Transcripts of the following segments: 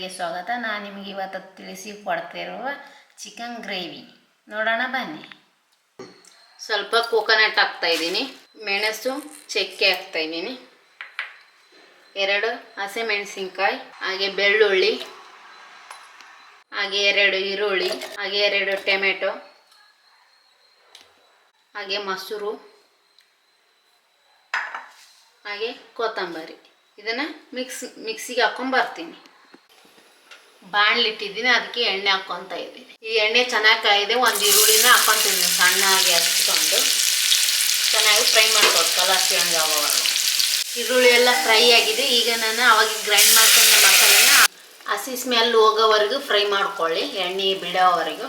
ಚಾನಲ್ಗೆ ಸ್ವಾಗತ. ನಾನು ನಿಮಗೆ ಇವತ್ತು ತಿಳಿಸಿಕೊಡ್ತಿರುವ ಚಿಕನ್ ಗ್ರೇವಿ ನೋಡೋಣ ಬನ್ನಿ. ಸ್ವಲ್ಪ ಕೋಕೋನಟ್ ಹಾಕ್ತಾ ಇದ್ದೀನಿ, ಮೆಣಸು ಚಕ್ಕೆ ಹಾಕ್ತಾ ಇದ್ದೀನಿ, 2 ಹಸಿಮೆಣಸಿನ್ಕಾಯಿ, ಹಾಗೆ ಬೆಳ್ಳುಳ್ಳಿ, ಹಾಗೆ 2 ಈರುಳ್ಳಿ, ಹಾಗೆ 2 ಟೊಮೆಟೊ, ಹಾಗೆ ಮೊಸರು, ಹಾಗೆ ಕೊತ್ತಂಬರಿ. ಇದನ್ನು ಮಿಕ್ಸಿಗೆ ಹಾಕೊಂಡು ಬರ್ತೀನಿ. ಬಾಣಲಿಟ್ಟಿದ್ದೀನಿ, ಅದಕ್ಕೆ ಎಣ್ಣೆ ಹಾಕ್ಕೊತ ಇದ್ದೀನಿ. ಈ ಎಣ್ಣೆ ಚೆನ್ನಾಗಿ ಕಾಯಿದೆ. ಒಂದು ಈರುಳ್ಳಿನ ಹಾಕ್ಕೊತಿದ್ದೀನಿ, ಸಣ್ಣಾಗಿ ಹಚ್ಕೊಂಡು ಚೆನ್ನಾಗಿ ಫ್ರೈ ಮಾಡ್ಕೊಡು, ಕಲರ್ ಚೇಂಜ್ ಆಗೋವರೆಗೂ. ಈರುಳ್ಳಿ ಎಲ್ಲ ಫ್ರೈ ಆಗಿದೆ. ಈಗ ನಾನು ಅವಾಗ ಗ್ರೈಂಡ್ ಮಾಡ್ಕೊಂಡ ಮಸಾಲೆನ ಹಸಿ ಸ್ಮೆಲ್ ಹೋಗೋವರೆಗೂ ಫ್ರೈ ಮಾಡ್ಕೊಳ್ಳಿ, ಎಣ್ಣೆ ಬಿಡೋವರೆಗೂ.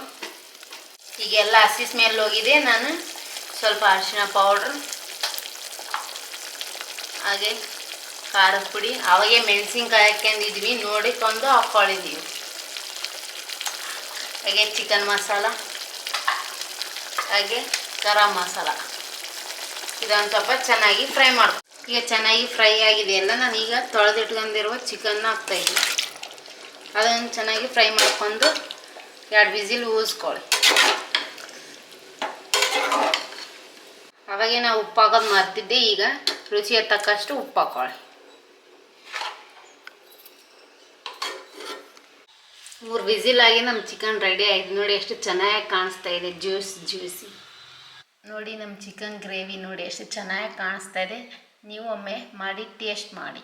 ಈಗೆಲ್ಲ ಹಸಿ ಸ್ಮೆಲ್ ಹೋಗಿದೆ. ನಾನು ಸ್ವಲ್ಪ ಅರಿಶಿಣ ಪೌಡ್ರ್, ಹಾಗೆ ಖಾರದ ಪುಡಿ, ಅವಾಗೆ ಮೆಣಸಿನ್ಕಾಯಿ ಹಾಕ್ಕೊಂಡಿದ್ವಿ, ನೋಡಿಕೊಂಡು ಹಾಕ್ಕೊಂಡಿದ್ದೀವಿ. ಹಾಗೆ ಚಿಕನ್ ಮಸಾಲ, ಹಾಗೆ ಗರಂ ಮಸಾಲ. ಇದೊಂದು ಸ್ವಲ್ಪ ಚೆನ್ನಾಗಿ ಫ್ರೈ ಮಾಡ್ಕೊ. ಈಗ ಚೆನ್ನಾಗಿ ಫ್ರೈ ಆಗಿದೆ ಎಲ್ಲ. ನಾನೀಗ ತೊಳೆದಿಟ್ಕೊಂಡಿರುವ ಚಿಕನ್ನ ಹಾಕ್ತಾಯಿದ್ದೀನಿ. ಅದನ್ನು ಚೆನ್ನಾಗಿ ಫ್ರೈ ಮಾಡ್ಕೊಂಡು 2 ವಿಸಿಲ್ ಊದಿಸ್ಕೊಳ್ಳಿ. ಅವಾಗೆ ನಾವು ಉಪ್ಪು ಹಾಕೋದು ಮರ್ತಿದ್ದೆ. ಈಗ ರುಚಿಗೆ ತಕ್ಕಷ್ಟು ಉಪ್ಪು ಹಾಕ್ಕೊಳ್ಳಿ. 3 ವಿಸಿಲ್ ಆಗಿ ನಮ್ಮ ಚಿಕನ್ ರೆಡಿ ಆಯಿತು. ನೋಡಿ ಎಷ್ಟು ಚೆನ್ನಾಗಿ ಕಾಣಿಸ್ತಾ ಇದೆ, ಜ್ಯೂಸಿ. ನೋಡಿ ನಮ್ಮ ಚಿಕನ್ ಗ್ರೇವಿ ನೋಡಿ ಎಷ್ಟು ಚೆನ್ನಾಗಿ ಕಾಣಿಸ್ತಾ ಇದೆ. ನೀವು ಒಮ್ಮೆ ಮಾಡಿ ಟೇಸ್ಟ್ ಮಾಡಿ.